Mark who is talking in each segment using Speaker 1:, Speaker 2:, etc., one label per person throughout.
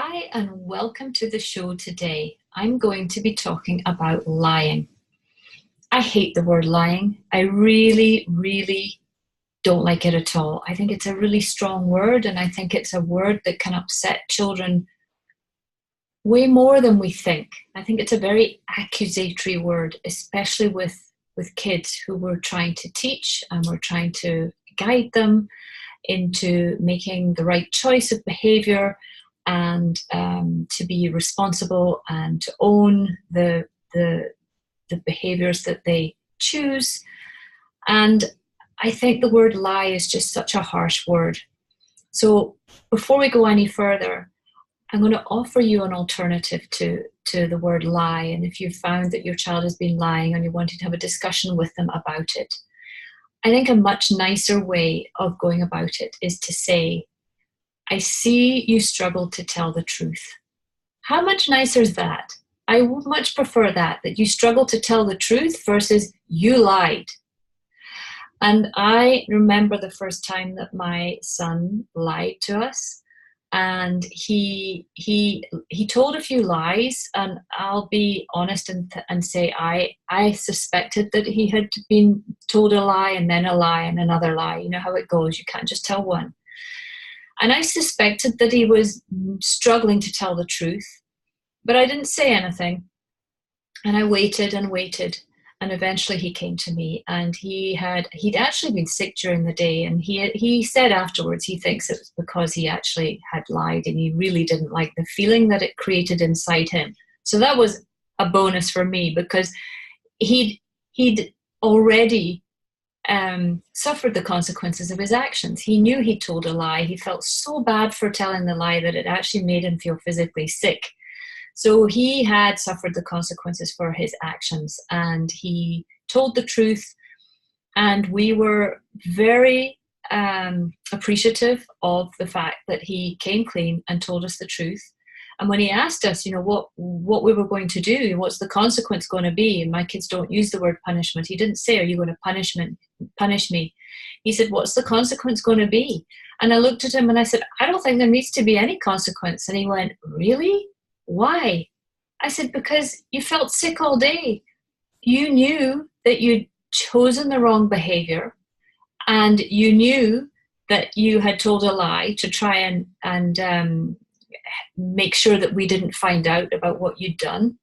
Speaker 1: Hi, and welcome to the show today. I'm going to be talking about lying. I hate the word lying. I really don't like it at all. I think it's a really strong word, and I think it's a word that can upset children way more than we think. I think it's a very accusatory word, especially with kids who we're trying to teach and we're trying to guide them into making the right choice of behavior and to be responsible and to own the behaviors that they choose. And I think the word lie is just such a harsh word. So before we go any further, I'm going to offer you an alternative to the word lie. And if you've found that your child has been lying and you wanted to have a discussion with them about it, I think a much nicer way of going about it is to say, I see you struggle to tell the truth. How much nicer is that? I would much prefer that you struggle to tell the truth versus you lied. And I remember the first time that my son lied to us, and he told a few lies, and I'll be honest and say I suspected that he had been told a lie and then a lie and another lie. You know how it goes. You can't just tell one. And I suspected that he was struggling to tell the truth, but I didn't say anything. And I waited and waited. And eventually he came to me, and he'd actually been sick during the day. And he said afterwards he thinks it was because he actually had lied and he really didn't like the feeling that it created inside him. So that was a bonus for me, because he'd already suffered the consequences of his actions. He knew he told a lie. He felt so bad for telling the lie that it actually made him feel physically sick. So he had suffered the consequences for his actions, and he told the truth. And we were very appreciative of the fact that he came clean and told us the truth. And when he asked us, what we were going to do, what's the consequence going to be? And my kids don't use the word punishment. He didn't say, are you going to punish me? He said, what's the consequence going to be? And I looked at him and I said, I don't think there needs to be any consequence. And he went, really? Why? I said, because you felt sick all day. You knew that you'd chosen the wrong behavior, and you knew that you had told a lie to try and make sure that we didn't find out about what you'd done.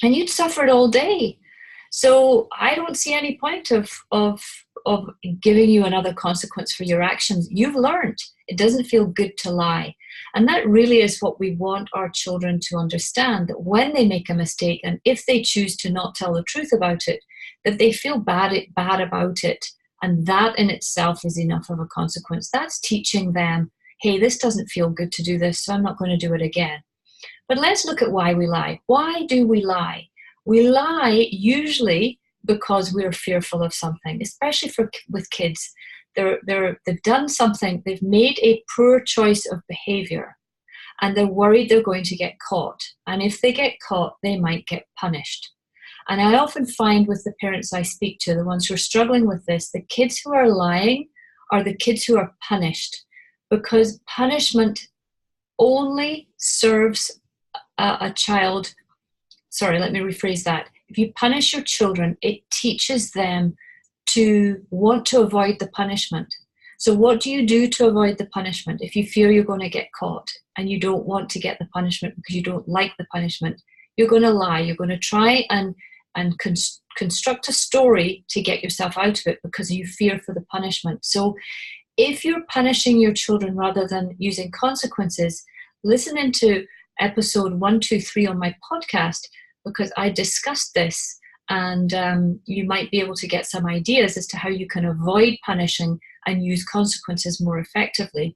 Speaker 1: And you'd suffered all day. So I don't see any point of giving you another consequence for your actions. You've learned. It doesn't feel good to lie. And that really is what we want our children to understand, that when they make a mistake, and if they choose to not tell the truth about it, that they feel bad about it. And that in itself is enough of a consequence. That's teaching them, hey, this doesn't feel good to do this, so I'm not going to do it again. But let's look at why we lie. Why do we lie? We lie usually because we're fearful of something, especially with kids. They've done something, they've made a poor choice of behavior, and they're worried they're going to get caught. And if they get caught, they might get punished. And I often find with the parents I speak to, the ones who are struggling with this, the kids who are lying are the kids who are punished, because punishment only serves a child. Sorry, let me rephrase that. If you punish your children, it teaches them to want to avoid the punishment. So what do you do to avoid the punishment? If you fear you're going to get caught and you don't want to get the punishment because you don't like the punishment, you're going to lie. You're going to try and construct a story to get yourself out of it because you fear for the punishment. So if you're punishing your children rather than using consequences, listen into episode 123 on my podcast, because I discussed this, and you might be able to get some ideas as to how you can avoid punishing and use consequences more effectively.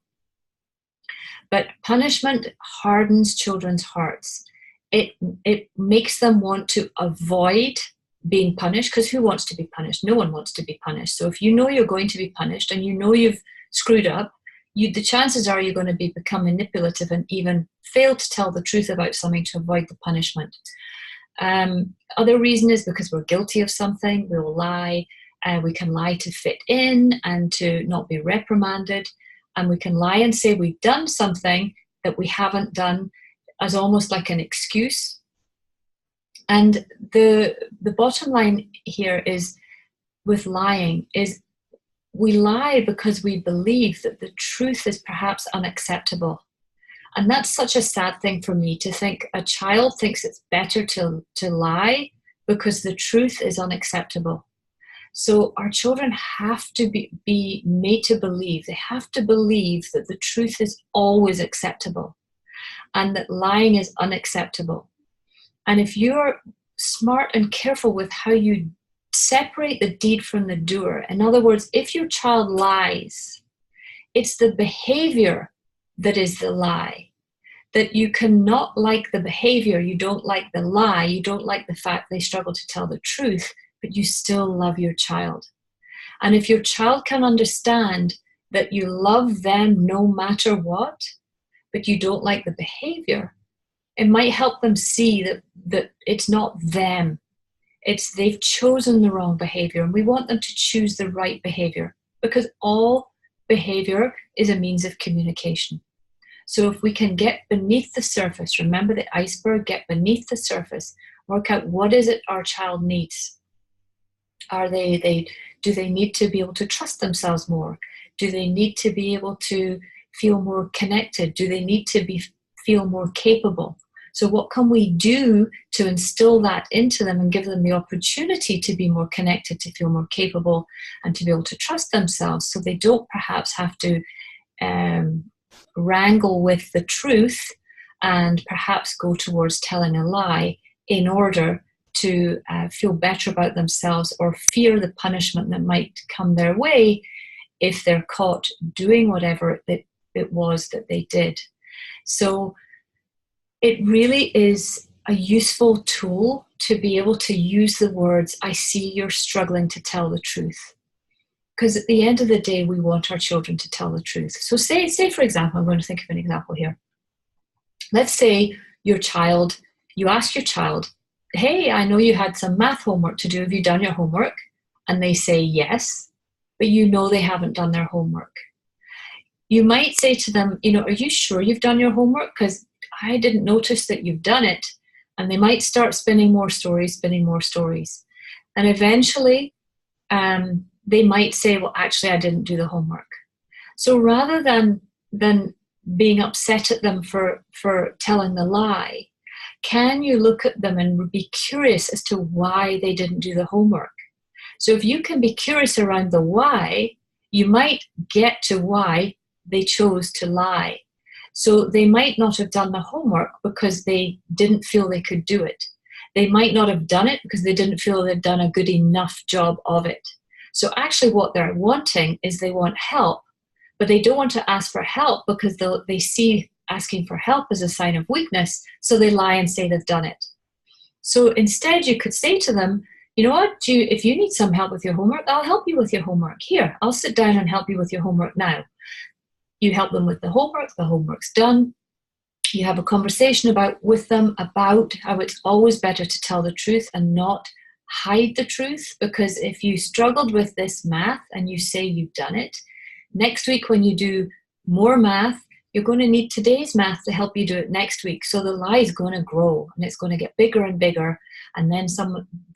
Speaker 1: But punishment hardens children's hearts. It makes them want to avoid being punished, because who wants to be punished? No one wants to be punished. So if you know you're going to be punished and you know you've screwed up, the chances are you're going to become manipulative and even fail to tell the truth about something to avoid the punishment. Other reason is because we're guilty of something. We will lie. We can lie to fit in and to not be reprimanded. And we can lie and say we've done something that we haven't done as almost like an excuse. And the bottom line here is, with lying, is we lie because we believe that the truth is perhaps unacceptable. And that's such a sad thing for me, to think a child thinks it's better to lie because the truth is unacceptable. So our children have to be made to believe, they have to believe that the truth is always acceptable and that lying is unacceptable. And if you're smart and careful with how you separate the deed from the doer, in other words, if your child lies, it's the behavior that is the lie. That you cannot like the behavior, you don't like the lie, you don't like the fact they struggle to tell the truth, but you still love your child. And if your child can understand that you love them no matter what, but you don't like the behavior, it might help them see that it's not them. It's they've chosen the wrong behavior, and we want them to choose the right behavior, because all behavior is a means of communication. So if we can get beneath the surface, remember the iceberg, get beneath the surface, work out what is it our child needs. Do they need to be able to trust themselves more? Do they need to be able to feel more connected? Do they need to feel more capable? So what can we do to instill that into them and give them the opportunity to be more connected, to feel more capable, and to be able to trust themselves, so they don't perhaps have to wrangle with the truth and perhaps go towards telling a lie in order to feel better about themselves, or fear the punishment that might come their way if they're caught doing whatever it was that they did. So it really is a useful tool to be able to use the words, I see you're struggling to tell the truth. Because at the end of the day, we want our children to tell the truth. So say for example, I'm going to think of an example here. Let's say you ask your child, hey, I know you had some math homework to do. Have you done your homework? And they say yes, but you know they haven't done their homework. You might say to them, are you sure you've done your homework? Because I didn't notice that you've done it. And they might start spinning more stories. And eventually, they might say, well, actually, I didn't do the homework. So rather than being upset at them for telling the lie, can you look at them and be curious as to why they didn't do the homework? So if you can be curious around the why, you might get to why they chose to lie. So they might not have done the homework because they didn't feel they could do it. They might not have done it because they didn't feel they'd done a good enough job of it. So actually what they're wanting is they want help, but they don't want to ask for help because they see asking for help as a sign of weakness, so they lie and say they've done it. So instead you could say to them, you know what, if you need some help with your homework, I'll help you with your homework. Here, I'll sit down and help you with your homework now. You help them with the homework's done. You have a conversation with them about how it's always better to tell the truth and not hide the truth, because if you struggled with this math and you say you've done it, next week when you do more math, you're going to need today's math to help you do it next week. So the lie is going to grow and it's going to get bigger and bigger. And then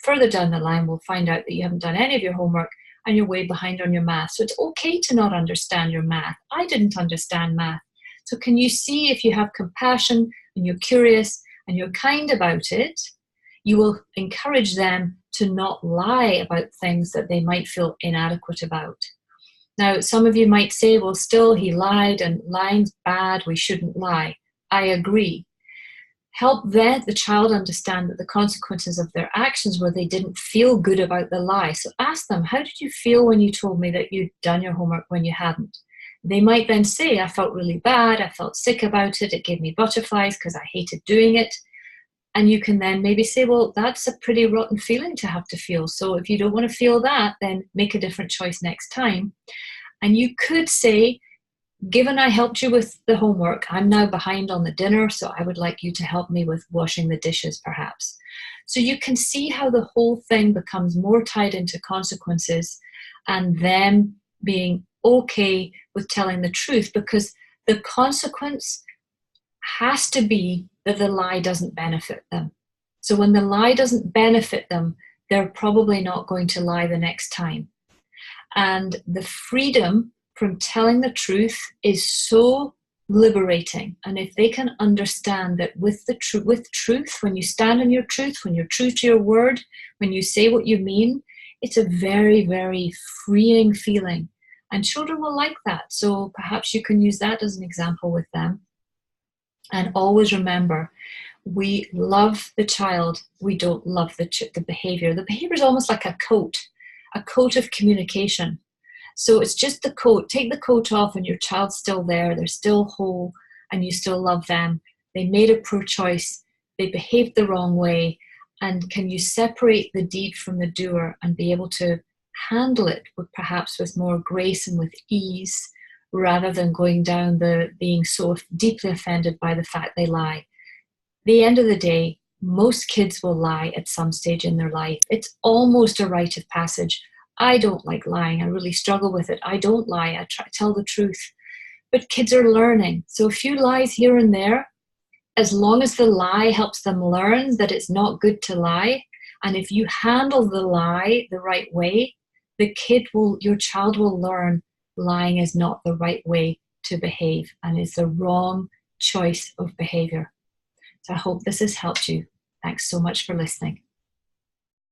Speaker 1: further down the line, we'll find out that you haven't done any of your homework and you're way behind on your math. So it's okay to not understand your math. I didn't understand math. So can you see, if you have compassion and you're curious and you're kind about it, you will encourage them to not lie about things that they might feel inadequate about. Now, some of you might say, well, still he lied and lying's bad, we shouldn't lie. I agree. Help the child understand that the consequences of their actions were they didn't feel good about the lie. So ask them, how did you feel when you told me that you'd done your homework when you hadn't? They might then say, I felt really bad, I felt sick about it, it gave me butterflies because I hated doing it. And you can then maybe say, well, that's a pretty rotten feeling to have to feel. So if you don't want to feel that, then make a different choice next time. And you could say, given I helped you with the homework, I'm now behind on the dinner, so I would like you to help me with washing the dishes, perhaps. So you can see how the whole thing becomes more tied into consequences and them being okay with telling the truth, because the consequence has to be that the lie doesn't benefit them. So when the lie doesn't benefit them, they're probably not going to lie the next time. And the freedom from telling the truth is so liberating. And if they can understand that with truth, when you stand in your truth, when you're true to your word, when you say what you mean, it's a very, very freeing feeling. And children will like that. So perhaps you can use that as an example with them. And always remember, we love the child, we don't love the behavior. The behavior is almost like a coat of communication. So it's just the coat. Take the coat off and your child's still there, they're still whole, and you still love them. They made a poor choice, they behaved the wrong way, and can you separate the deed from the doer and be able to handle it perhaps with more grace and with ease, rather than going down the being so deeply offended by the fact they lie. The end of the day, most kids will lie at some stage in their life. It's almost a rite of passage. I don't like lying. I really struggle with it. I don't lie. I try to tell the truth. But kids are learning. So a few lies here and there, as long as the lie helps them learn that it's not good to lie, and if you handle the lie the right way, your child will learn lying is not the right way to behave and is the wrong choice of behavior. So I hope this has helped you. Thanks so much for listening.